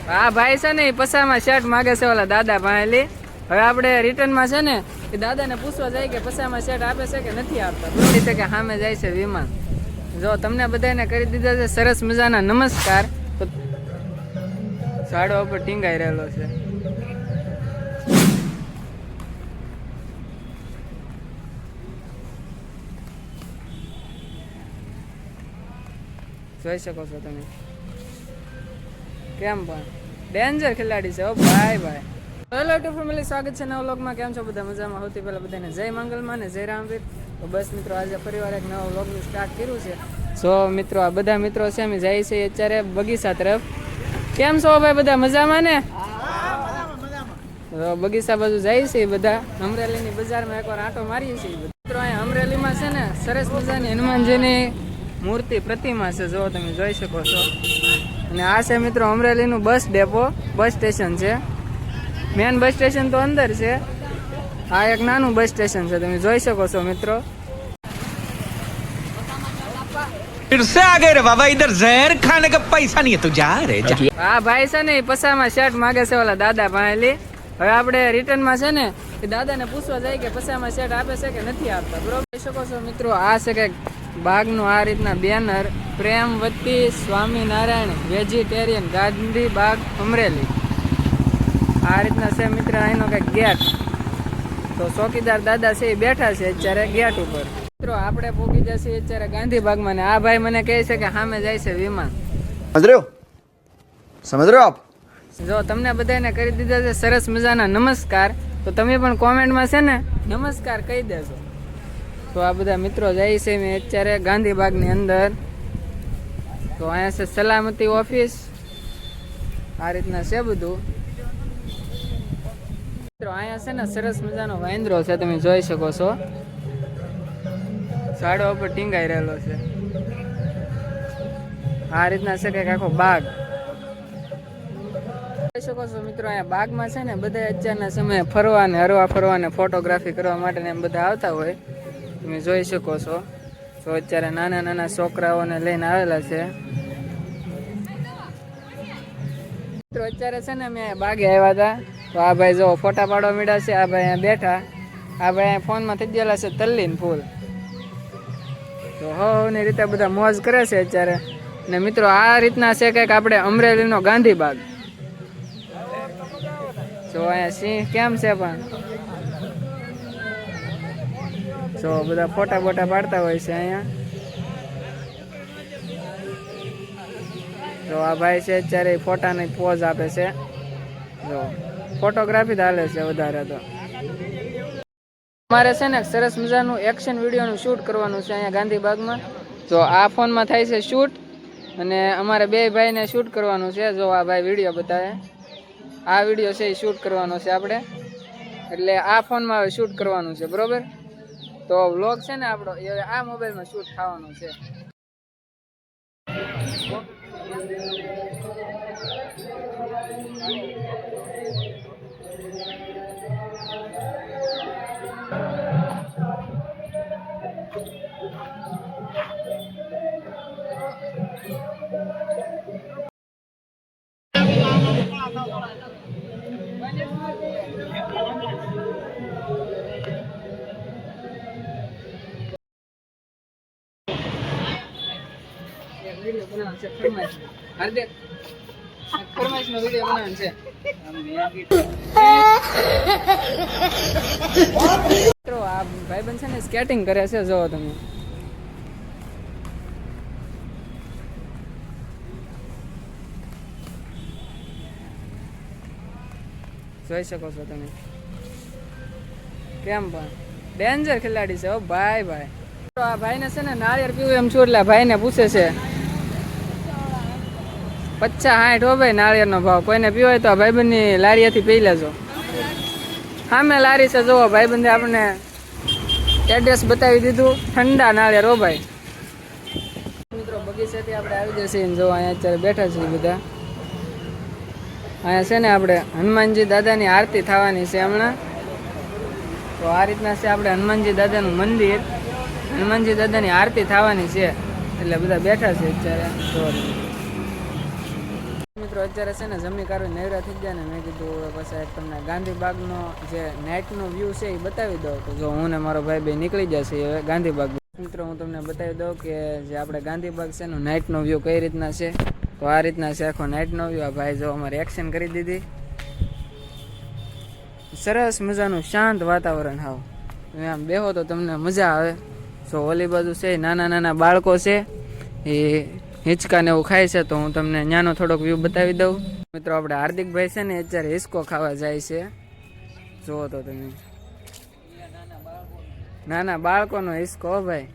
હા ભાઈ છે ને પસામાં શર્ટ માગે છે ઓલા દાદા પાસેથી. હવે આપણે રિટર્નમાં છે ને એ દાદાને પૂછવા જાય કે પસામાં શર્ટ આપે છે કે નથી આપતા. બોલી છે કે સામે જાય છે વિમાન. જો તમને બધાને કરી દીધા છે સરસ મજાના નમસ્કાર. તો ઝાડો ઉપર ટીંગાઈ રહેલો છે. જોઈ શકો છો તમે કેમ પણ ડેન્જર ખેલાડી છે. ઓ ભાઈ ભાઈ. હેલો ટુ ફેમિલી, સ્વાગત છે નવા વ્લોગમાં. કેમ છો બધા? મજામાં? સૌથી પહેલા બધાને જય મંગલમાં ને જય રામવીર. તો બસ મિત્રો, આજે ફરીવાર એક નવા વ્લોગનું સ્ટાર્ટ કર્યું છે. સો મિત્રો, આ બધા મિત્રો છે અમે જાય છે અત્યારે બગીચા તરફ. કેમ છો ભાઈ બધા? મજામાં ને? બગીચા બાજુ જાય છે બધા. અમરેલીની બજારમાં એકવાર આંટો મારીએ છીએ મિત્રો. અહીંયા અમરેલીમાં છે ને સરસ મજાની હનુમાનજીની મૂર્તિ પ્રતિમા છે, જો તમે જોઈ શકો છો. અને આ છે મિત્રો અમરેલીનું બસ ડેપો, બસ સ્ટેશન છે. મેન બસ સ્ટેશન તો અંદર છે, આ એક નાનું બસ સ્ટેશન છે, તમે જોઈ શકો છો મિત્રો. फिर से आ गए रे बाबा, इधर जहर खाने का पैसा नहीं है, तू जा रे जा। આ ભાઈ છે ને પસામાં શર્ટ માગે છે ઓલા દાદા પાસેથી. હવે આપણે રિટર્નમાં છે ને એ દાદાને પૂછવા જાય કે પસામાં શર્ટ આપે છે કે નથી આપતા. બરોબર જોઈ શકો છો મિત્રો. આ છે કે બાગનું આ રીતના બેનર, પ્રેમવતી સ્વામિનારાયણ વેજીટેરિયન ગાંધી બાગ અમરેલી. આ રીતના છે મિત્ર અહીંનો કંઈક ગેટ. તો ચોકીદાર દાદા છે એ બેઠા છે અત્યારે ગેટ ઉપર. મિત્રો આપણે પહોંચી જશે અત્યારે ગાંધીબાગમાં. ને આ ભાઈ મને કહે છે કે સામે જાય છે વિમાન. સમજ રહ્યો આપ? જો તમને બધાને કરી દીધા છે સરસ મજાના નમસ્કાર. તો તમે પણ કોમેન્ટમાં છે ને નમસ્કાર કહી દેજો. તો આ બધા મિત્રો જાય છે મેં અત્યારે ગાંધીબાગની અંદર. તો અહીંયા છે સલામતી ઓફિસ. આ રીતના છે બધું મિત્રો. અહીંયા છે ને સરસ મજાનો વાંદરો છે, તમે જોઈ શકો છો. ઝાડો ઉપર ટીંગાઈ રહેલો છે. આ રીતના છે કંઈક આખો બાગ જોઈ શકો છો મિત્રો. અહીંયા બાગમાં છે ને બધા અત્યારના સમયે ફરવા ને હરવા ફરવા ને ફોટોગ્રાફી કરવા માટે ને એમ બધા આવતા હોય, તમે જોઈ શકો છો. તો અત્યારે નાના નાના છોકરાઓને લઈને આવેલા છે મિત્રો. અત્યારે છે ને અમે બાગે આવ્યા હતા. તો આ ભાઈ જો ફોટા પાડવા માંડ્યા છે. આ ભાઈ અહીંયા બેઠા. આ ભાઈ અહીંયા ફોનમાં થઈ ગયેલા છે તલ્લીન ફૂલ. તો ની રીતે બધા મોજ કરે છે અત્યારે. ને મિત્રો આ રીતના છે કંઈક આપણે અમરેલીનો ગાંધીબાગ. તો અહીંયા સિંહ કેમ છે પણ જો બધા ફોટા બોટા પાડતા હોય છે અહીંયા. તો આ ભાઈ છે અત્યારે ફોટાની પોઝ આપે છે. જો ફોટોગ્રાફી ચાલે છે વધારે. તો અમારે છે ને સરસ મજાનું એક્શન વિડીયોનું શૂટ કરવાનું છે અહીંયા ગાંધીબાગમાં. તો આ ફોનમાં થાય છે શૂટ અને અમારે બે ભાઈને શૂટ કરવાનું છે. જો આ ભાઈ વિડીયો બતાવે, આ વિડીયો છે એ શૂટ કરવાનો છે આપણે. એટલે આ ફોનમાં હવે શૂટ કરવાનું છે, બરોબર. તો વ્લોગ છે ને આપણો એ હવે આ મોબાઈલમાં શૂટ થવાનું છે. વિડીયો બનાવવાનો છે ફરમાઈશ. હાર્દિક ફરમાઈશનો વિડીયો બનાવવાનો છે. મિત્રો આ ભાઈબંધ છે ને સ્કેટિંગ કરે છે, જો તમે. જોઈ શકો છો તમે કેમ પણ ડેન્જર ખેલાડી છે. ઓ ભાઈ ભાઈ. આ ભાઈને છે ને નાળિયેર પીવું એમ છું એટલે ભાઈને પૂછે છે 50-60 હો ભાઈ નાળિયેરનો ભાવ. કોઈને પીવો હોય તો આ ભાઈબંધની લારીએથી પી લેજો. સામે લારી છે, જુઓ ભાઈબંધે આપણને એડ્રેસ બતાવી દીધું. ઠંડા નાળિયેર હો ભાઈ. મિત્રો બગીચાથી આપણે આવી જશે. જો અહીંયા અત્યારે બેઠા છીએ બધા. અહીંયા છે ને આપણે હનુમાનજી દાદાની આરતી થવાની છે હમણાં. તો આ રીતના છે આપણે હનુમાનજી દાદાનું મંદિર. હનુમાનજી દાદાની આરતી થવાની છે એટલે બધા બેઠા છે અત્યારે. મિત્રો અત્યારે છે ને જમી કાઢી નવરા થઈ ગયા ને મેં કીધું હવે પછી એક તમને ગાંધીબાગનો જે નાઇટનો વ્યૂ છે એ બતાવી દઉં. તો જો હું ને મારો ભાઈ બે નીકળી જશે હવે ગાંધીબાગ. મિત્રો હું તમને બતાવી દઉં કે જે આપણે ગાંધીબાગ છે એનો નાઇટનો વ્યૂ કઈ રીતના છે. તો આ રીતના છે આખો નાઇટનો વ્યૂ. આ ભાઈ જો અમારે એક્શન કરી દીધી. સરસ મજાનું શાંત વાતાવરણ. હાવ તમે આમ બેહો તો તમને મજા આવે. જો ઓલી બાજુ છે નાના નાના બાળકો છે એ હિંચકા ને એવું ખાય છે. તો હું તમને ત્યાંનો થોડોક વ્યૂ બતાવી દઉં. મિત્રો આપણે હાર્દિકભાઈ છે ને અત્યારે હિસકો ખાવા જાય છે. જુઓ તો તમે નાના બાળકોનો હિસકો ભાઈ.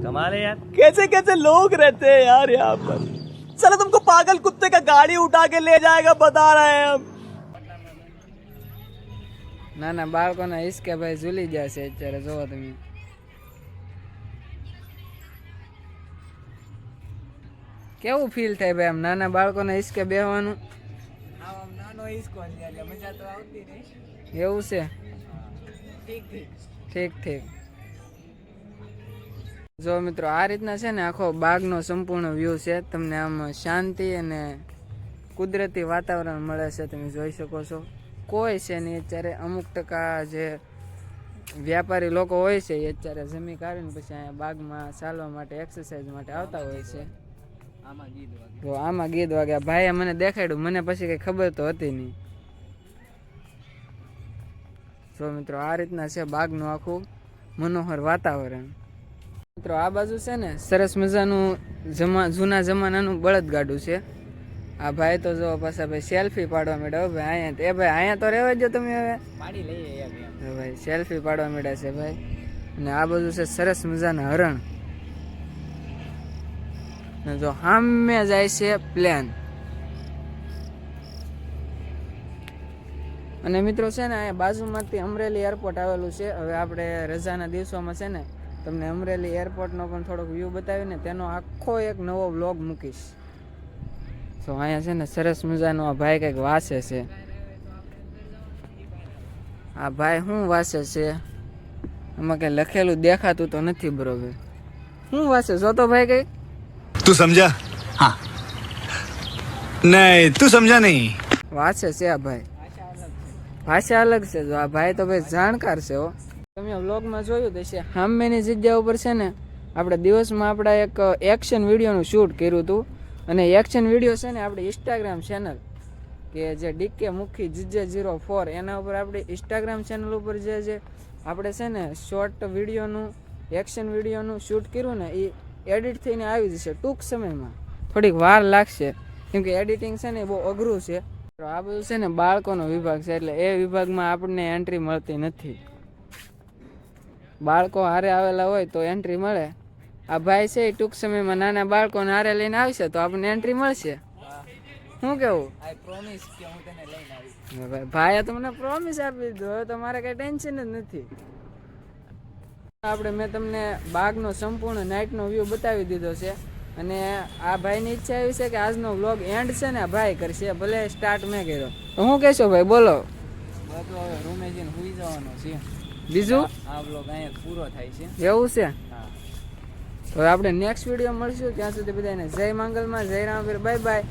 कमाल है यार, कैसे कैसे लोग रहते हैं यार यहाँ पर. चलो तुमको पागल कुत्ते का गाड़ी उठा के ले जाएगा, बता रहे हैं हम. નાના બાળકોના હિસકે ભાઈ ઝૂલી ગયા છે અત્યારે. જોવો તમે કેવું ફીલ થાય ભાઈ આમ નાના બાળકોના હિસકે બેહવાનું. એવું છે. ઠીક ઠીક. જો મિત્રો આ રીતના છે ને આખો બાગનો સંપૂર્ણ વ્યૂ છે. તમને આમ શાંતિ અને કુદરતી વાતાવરણ મળે છે. તમે જોઈ શકો છો કોઈ છે નહીં અત્યારે. અમુક ટકા જે વ્યાપારી લોકો હોય છે એ અત્યારે જમી કાઢીને પછી અહીંયા બાગમાં ચાલવા માટે એક્સરસાઇઝ માટે આવતા હોય છે. તો આમાં ગીત વાગ્યા. ભાઈએ મને દેખાડ્યું, મને પછી કંઈ ખબર તો હતી નહીં. જો મિત્રો આ રીતના છે બાગનું આખું મનોહર વાતાવરણ. મિત્રો આ બાજુ છે ને સરસ મજાનું જૂના જમાનાનું બળદગાડું છે. આ ભાઈ તો જો પાછા ભાઈ સેલ્ફી પાડવા માંડ્યા. ભાઈ અહીંયા ભાઈ અહીંયા તો રહેવા દો તમે. હવે પાડી લઈએ ભાઈ. સેલ્ફી પાડવા માંડ્યા છે ભાઈ. અને આ બાજુ છે સરસ મજાના હરણ. ને જો સામે જાય છે પ્લેન. અને મિત્રો છે ને અહીંયા બાજુમાંથી અમરેલી એરપોર્ટ આવેલું છે. હવે આપણે રજાના દિવસોમાં છે ને તમને અમરેલી એરપોર્ટનો પણ થોડોક વ્યૂ બતાવીને તેનો આખો એક નવો વ્લોગ મૂકીશ. તો અહીંયા છે ને સરસ મજાનો આ ભાઈ કંઈક વાસે છે. આ ભાઈ શું વાસે છે આમાં કંઈ લખેલું દેખાતું તો નથી બરોબર. શું વાસે જો તો ભાઈ કંઈક. तू समझा? हाँ. नहीं तू समझा नहीं. વાસે છે આ ભાઈ. ભાષા અલગ છે. જો આ ભાઈ તો ભાઈ જાણકાર છે હો. તમે વ્લોગમાં જોયું તો છે સામેની જગ્યા ઉપર છે ને આપણે દિવસમાં આપણા એક એક્શન વિડીયોનું શૂટ કર્યું હતું. અને એક્શન વિડીયો છે ને આપણે ઇન્સ્ટાગ્રામ ચેનલ કે જે ડીકે મુખી GJ04 એના ઉપર આપણે ઇન્સ્ટાગ્રામ ચેનલ ઉપર જે આપણે છે ને શોર્ટ વિડીયોનું એક્શન વિડીયોનું શૂટ કર્યું ને એ એડિટ થઈને આવી જશે ટૂંક સમયમાં. થોડીક વાર લાગશે કેમકે એડિટિંગ છે ને એ બહુ અઘરું છે. આ બધું છે ને બાળકોનો વિભાગ છે એટલે એ વિભાગમાં આપણને એન્ટ્રી મળતી નથી. બાળકો હારે આવેલા હોય તો એન્ટ્રી મળે. આ ભાઈ છે એ ટૂંક સમયમાં નાના બાળકોને હારે લઈને આવશે તો આપણને એન્ટ્રી મળશે. શું કેવું? ભાઈએ તમને પ્રોમિસ આપી દીધું. હવે તમારે કઈ ટેન્શન જ નથી. આપણે મેં તમને બાગનો સંપૂર્ણ નાઇટનો વ્યૂ બતાવી દીધો છે. અને આ ભાઈની ઈચ્છા એવી છે કે આજનો વ્લોગ એન્ડ છે ને આ ભાઈ કરશે, ભલે સ્ટાર્ટ મેં કર્યો. તો શું કહેશો ભાઈ? બોલો. બધું હવે રૂમે જઈને સુઈ જવાનો છે. બીજું આ બ્લોગ અહીંયા પૂરો થાય છે. એવું છે. હવે આપણે નેક્સ્ટ વિડીયો મળશું. ત્યાં સુધી બધાને જય માંગલમાં, જય રામવીર, બાય બાય.